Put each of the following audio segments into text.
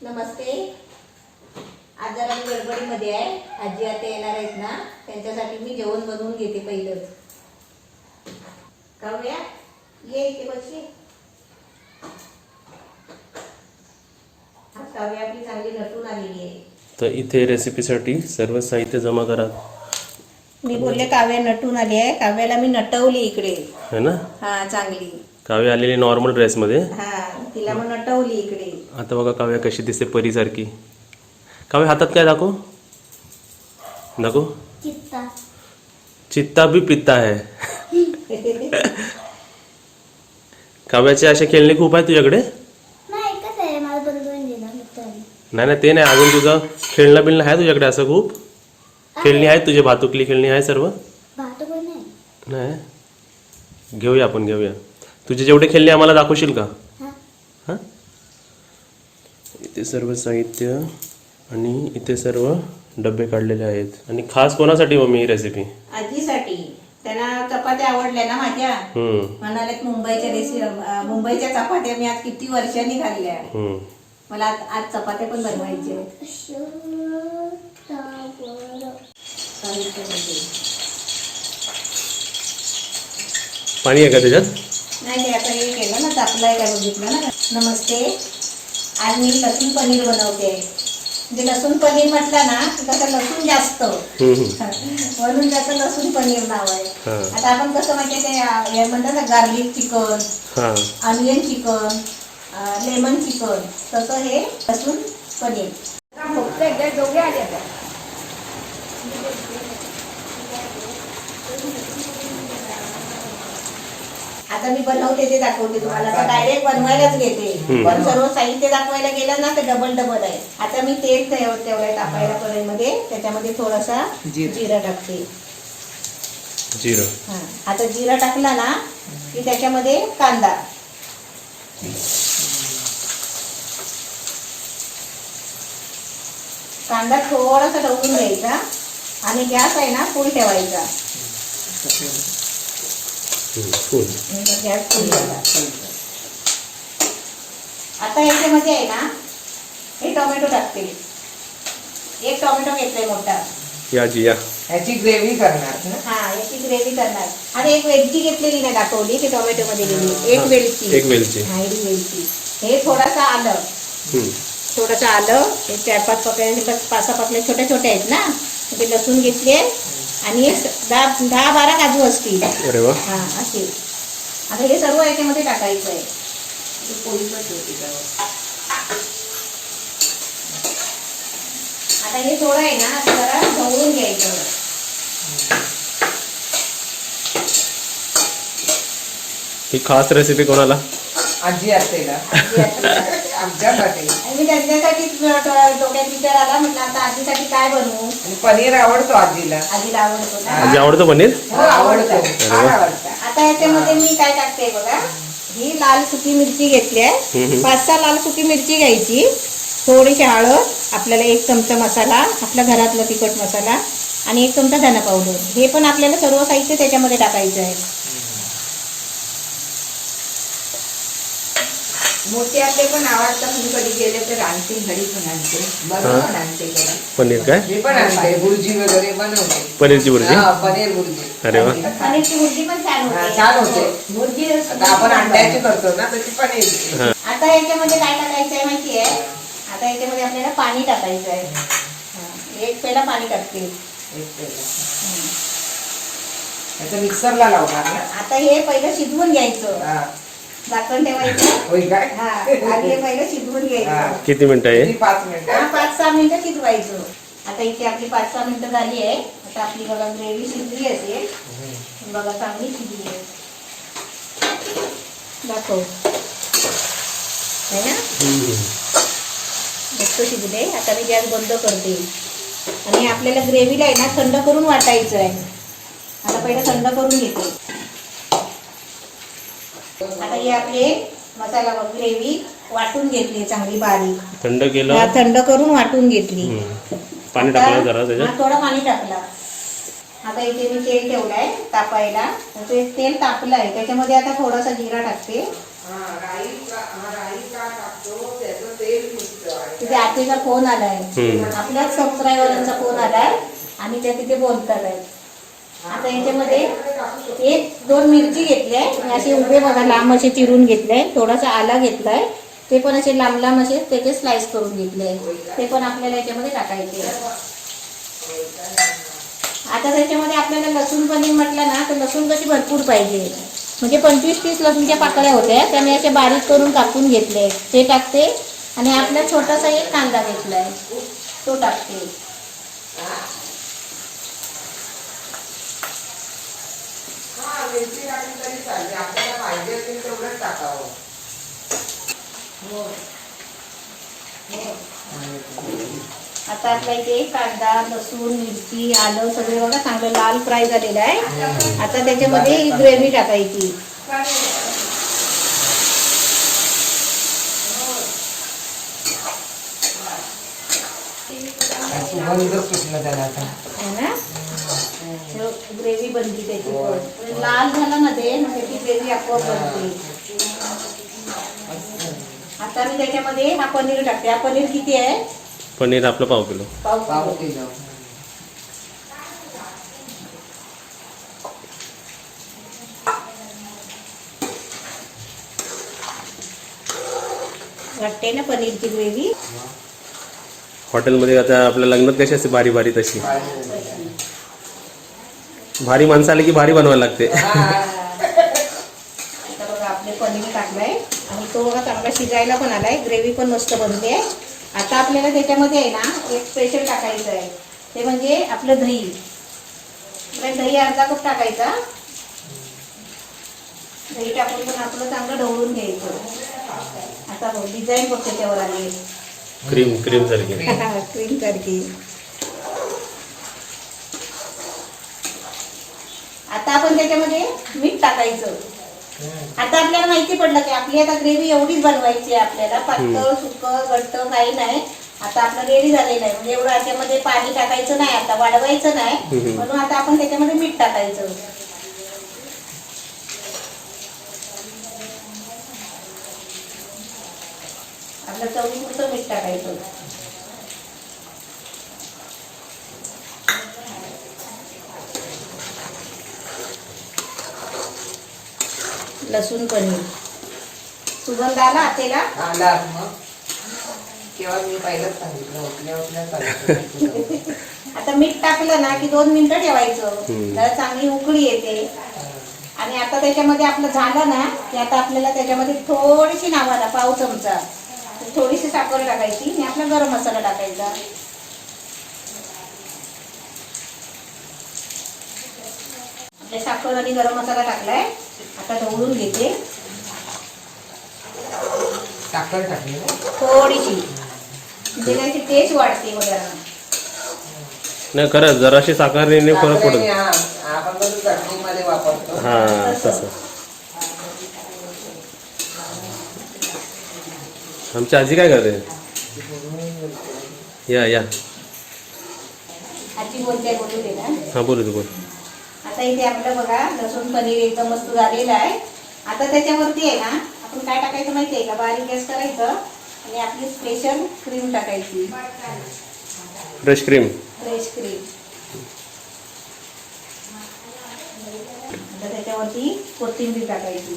नमस्ते. आज जरा मी गडबडीमध्ये आहे. आजी आता येणार आहेत ना, त्यांच्यासाठी मी जेवण बनवून घेते पहिलंच. काव्या ये इथे बसली. आज काव्या आपली चांगली नटून आलेली आहे. तर इथे रेसिपीसाठी सर्व साहित्य जमा करा. मी बोलले काव्या नटून आली आहे. काव्याला मी नटवली इकडे है ना. हा चांगली. काव्य आलेली नॉर्मल ड्रेसमध्ये. हा तिला मग नटवली इकडे. आता बघा काव्य कशी दिसते परीसारखी. काव्य हातात काय दाखव दाखव. चित्ता. चित्ता भी पिता है. काव्याचे असे खेळणे खूप आहे तुझ्याकडे. नाही एकच आहे, मला बनवून देणार मित्रांनी. नाही नाही ते नाही, अजून तुझं खेळणं बिळणं आहे तुझ्याकडे असं खूप. खेळणी आहेत तुझे, भातुकली खेळणी आहे सर्व. भात पण नाही. नाही घेऊया आपण घेऊया. तुझे जेवढे खेळणे आम्हाला दाखवशील का. हा. हां इथे सर्व साहित्य आणि इथे सर्व डबे काढलेले आहेत. आणि खास कोणासाठी मम्मी ही रेसिपी. आजीसाठी. त्यांना चपात्या आवडल्या ना माझ्या. म्हणाले मुंबईच्या मुंबईच्या चपात्या मी आज किती वर्षांनी खाल्ल्या. मला आज चपात्या पण बनवायच्या. पाणी आहे का त्याच्यात. नाही ते आता हे केलं ना, तापलाय काय बघितलं ना. नमस्ते. आज मी लसूण पनीर बनवते. म्हणजे लसूण पनीर म्हटलं ना की कसं लसूण जास्त म्हणून त्याचं लसूण पनीर नाव आहे. आता आपण कसं म्हणजे ते म्हणतात ना garlic chicken, onion chicken, lemon chicken, तसं हे लसूण पनीर. दोघे आले आता. आता मी बनवते ते दाखवते तुम्हाला. आता डायरेक्ट बनवायलाच घेते, पण सर्व साहित्य दाखवायला गेलं ना तर डबल आहे. आता मी तेल तेवढं टाकायला कढईमध्ये, त्याच्यामध्ये थोडासा जिरा टाकते. जिरं. आता जिरा टाकला ना की त्याच्यामध्ये कांदा. कांदा थोडासा ढवळून घ्यायचा आणि गॅस आहे ना फुल ठेवायचा. गॅस फुल ठेवला. आता याच्यामध्ये आहे ना हे टोमॅटो टाकते. एक टोमॅटो घेतलाय मोठा. याची ग्रेव्ही करणार ना. हा याची ग्रेव्ही करणार. आणि एक वेलची घेतलेली नाही दाखवली ती टोमॅटो मध्ये गेली. एक वेलची. हा एक वेलची. हे थोडासा आलं. थोडंसं आलं. हे 4-5 पाकळ्या, 5-6 पाकळ्या छोट्या छोट्या आहेत ना. ते लसूण घेतले आणि 10-12 काजू असतील. अरे वा. हा असे. आता हे सर्व याच्यामध्ये टाकायचं आहे. आता हे थोडं आहे ना जरा ढवळून घ्यायचं. ही खास रेसिपी कोणाला. आजी असते का. आमच्यासाठी. मी त्यांच्यासाठी डोक्यात विचार आला, म्हटलं आता आजीसाठी काय बनवू. आणि पनीर आवडतो आजीला. आजीला आवडतो ना. आजी आवडतो पनीर. आवडतो. फार आवडतं. आता याच्यामध्ये मी काय टाकते बघा. ही लाल सुकी मिरची घेतली आहे. 5-6 लाल सुकी मिरची घ्यायची. थोडीशी हळद, आपल्याला 1 चमचा मसाला, आपल्या घरातला तिखट मसाला आणि 1 चमचा धना पावडर. हे पण आपल्याला सर्व साहित्य त्याच्यामध्ये टाकायचं आहे. मोठे आपले पण आवडतात. मी कधी गेले तर आणते, घरी पण आणते. बनवून आणते घरी. पनीर काय. मी पण आणते. बुर्जी वगैरे बनवते. पनीरची बुर्जी. पनीर बुर्जी. अरे वा. पनीरची भुर्जी पण छान होते. छान होते. भुर्जी आता आपण अंड्याची करतो ना तशी पनीर. आता याच्यामध्ये काय टाकायचं आहे माहिती आहे. आता याच्यामध्ये आपल्याला पाणी टाकायचं आहे. 1 पेला पाणी टाकते. याचं मिक्सरला लावणार ना. आता हे पहिलं शिजवून घ्यायचं. झाकण ठेवायचं. होय काय. हा आणि हे पहिलं शिजवून घ्यायचं. किती मिनिटं आहे. 5 मिनिटं. 5-6 मिनिटं शिजवायचं. आता इथे आपली 5-6 मिनिटं झाली आहे. आता आपली बघा ग्रेव्ही शिजली असेल. बघा चांगली शिजली आहे. दाखव है ना. मस्त शिजले. आता मी गॅस बंद करते. आणि आपल्याला ग्रेव्हीला आहे ना थंड करून वाटायचं आहे. आता पहिलं थंड करून घेते. आता हे आपले मसाला ग्रेव्ही वाटून घेतली चांगली बारीक. थंड केलं. थंड करून वाटून घेतली. पाणी टाकलं जरा त्याच्यात. थोडं पाणी टाकलं. आता इथे मी तेल ठेवलंय तापायला. ते तेल तापलंय. त्याच्यामध्ये आता थोडासा जिरा टाकते. तिथे आतेचा फोन आलाय, आपल्याच सबस्क्रायबरांचा फोन आलाय आणि त्या तिथे बोलतात आहेत. आता याच्यामध्ये 1-2 मिरची घेतल्या मी असे उभे बघा लांब असे चिरून घेतले, थोडासा आला घेतलाय, ते पण असे लांब लांब असे त्याचे स्लाइस करून घेतले, ते पण आपल्याला याच्यामध्ये टाकायचे. आता त्याच्यामध्ये आपल्याला लसूण पनीर म्हटलं ना तर लसूण कशी भरपूर पाहिजे, म्हणजे 25-30 लसूणच्या पाकळ्या होत्या, त्याने असे बारीक करून कापून घेतले, ते टाकते. आणि आपला छोटासा एक कांदा घेतलाय तो टाकते. आपल्याला पाहिजे असेल तेवढंच टाकावं. आता आपल्या इथे कांदा, लसूण, मिरची, आलं सगळे बघा चांगलं लाल फ्राय झालेलं आहे. आता त्याच्यामध्ये ग्रेव्ही टाकायची. ग्रेव्ही बनली त्याची पण लाल झाला ना ते त्याची ग्रेव्ही आपोआप बनते. आता मी त्याच्यामध्ये हा पनीर टाकते. हा पनीर किती आहे? पनीर आपलं पाव किलो. पाव किलो. वाटते ना पनीरची ग्रेव्ही. हॉटेलमध्ये आता आपल्या लग्नात कशी असते भारी भारी, तशी भारी माणसं आले की भारी बनवायला लागते. आता बघा आपले पनीर टाकलंय आणि तो बघा चांगला शिजायला पण आलाय, ग्रेव्ही पण मस्त बनते. आता आपल्याला त्याच्यामध्ये आहे ना एक स्पेशल टाकायचं आहे, ते म्हणजे आपलं दही. दही अर्धा कप टाकायचा. दही टाकून पण आपलं चांगलं ढवळून घ्यायचं. आता बघ डिझाईन बघ त्याच्यावर आली क्रीम क्रीम सारखी. क्रीम सारखी. आता आपण त्याच्यामध्ये मीठ टाकायचं. आता आपल्याला माहिती पडलं की आपली आता ग्रेव्ही एवढीच बनवायची आहे आपल्याला, पातळ सुकं घट्ट काही नाही. आता आपलं रेडी झालेलं आहे, म्हणजे एवढं याच्यामध्ये पाणी टाकायचं नाही, आता वाढवायचं नाही, म्हणून आता आपण त्याच्यामध्ये मीठ टाकायचं. आपलं चवीपुरतं मीठ टाकायचं. लसूण पनीर सुगंध आला आतेला. आला मग केव्हा मी पहिलंच सांगितलं उठल्या आता मीठ टाकलं ना की 2 मिनिटं ठेवायचं, जरा चांगली उकळी येते. आणि आता त्याच्यामध्ये आपलं झालं ना की आता आपल्याला त्याच्यामध्ये थोडीशी नावाला पाव चमचा थोडीशी साखर टाकायची आणि आपला गरम मसाला टाकायचा. आपल्या साखर आणि गरम मसाला टाकलाय. आता ढवळून घेते. साखर टाकली थोडीशी, म्हणजे त्याची टेस्ट वाढते बघा. नाही खरंच जराशी साखरेने फरक पडतो. आपण कसं चटणीमध्ये वापरतो. हा तसं. आमची आजी काय करते? या या आजी बोलते बोलू दे ना. हा बोलू दे बोल. आता इथे आपलं बघा लसूण पनीर एकदम मस्त झालेलं आहे. आता त्याच्यावरती आहे ना आपण काय टाकायचं माहिती आहे का? बारीक गॅस करायचं आणि आपली स्पेशल क्रीम टाकायची. Fresh cream. Fresh cream. आता त्याच्यावरती कोथिंबीर टाकायची.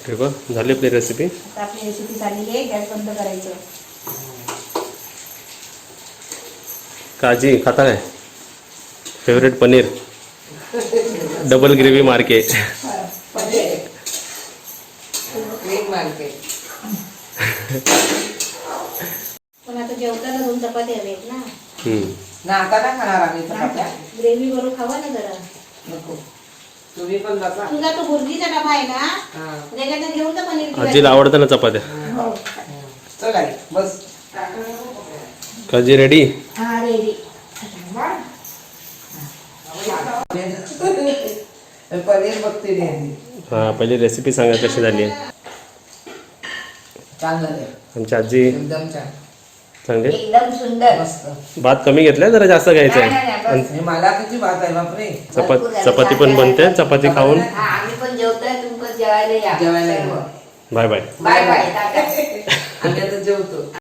ठीक आहे, झाली आपली रेसिपी. आता आपली रेसिपी झालेली आहे. गॅस बंद करायचं. काजी खाता काय? फेवरेट पनीर डबल ग्रेव्ही मार्के. पण आता जेवताना 2 चपाती हवेत ना. आता नाही खाणार आम्ही चपात्या. ग्रेव्ही बरोबर खावा ना जरा. नको तुम्ही पण बसा. तुझा तो भुर्जीचा डबा आहे ना, त्याच्यात घेऊन जा पनीर. आजीला आवडतं ना चपात्या. हो. चला बस. काजी रेडी. हा रेडी. पनीर बघते रेडी. हा पहिली रेसिपी सांगा कशी झाली. छान झाले. आमची आजी एकदम छान. चांगली. एकदम सुंदर. मस्त. भात कमी घेतलाय, जरा जास्त घ्यायचं आहे. आणि मला किती भात आहे बापरे. चपाती पण बनते. चपाती खाऊन आम्ही पण जेवतोय, तुम्ही पण जेवायला या. जेवायला या. Bye bye. Bye bye tata. आम्ही आता जेवतो.